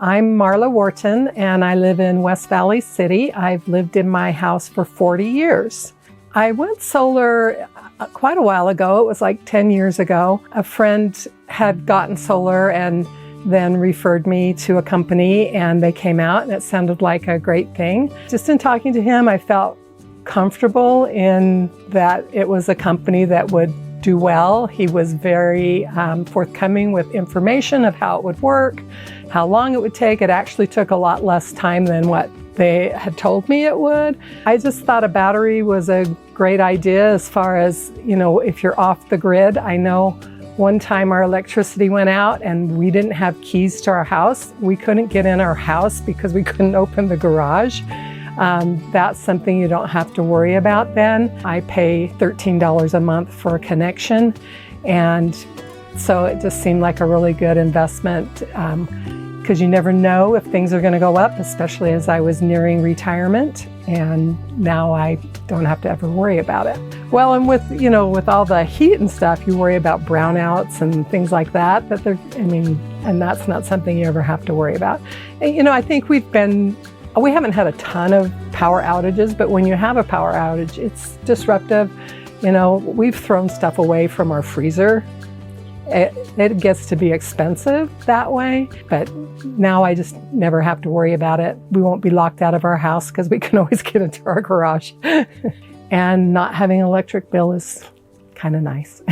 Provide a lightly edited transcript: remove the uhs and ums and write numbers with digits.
I'm Marla Wharton, and I live in West Valley City. I've lived in my house for 40 years. I went solar quite a while ago. It was like 10 years ago. A friend had gotten solar and then referred me to a company, and they came out and it sounded like a great thing. Just in talking to him, I felt comfortable in that it was a company that would do well. He was very forthcoming with information of how it would work, how long it would take. It actually took a lot less time than what they had told me it would. I just thought a battery was a great idea as far as, if you're off the grid. I know one time our electricity went out and we didn't have keys to our house. We couldn't get in our house because we couldn't open the garage. That's something you don't have to worry about then. I pay $13 a month for a connection, and so it just seemed like a really good investment because you never know if things are going to go up, especially as I was nearing retirement, and now I don't have to ever worry about it. Well, and with all the heat and stuff, you worry about brownouts and things like that, and that's not something you ever have to worry about. And, I think we haven't had a ton of power outages, but when you have a power outage, it's disruptive. We've thrown stuff away from our freezer. It gets to be expensive that way, but now I just never have to worry about it. We won't be locked out of our house because we can always get into our garage. And not having an electric bill is kind of nice.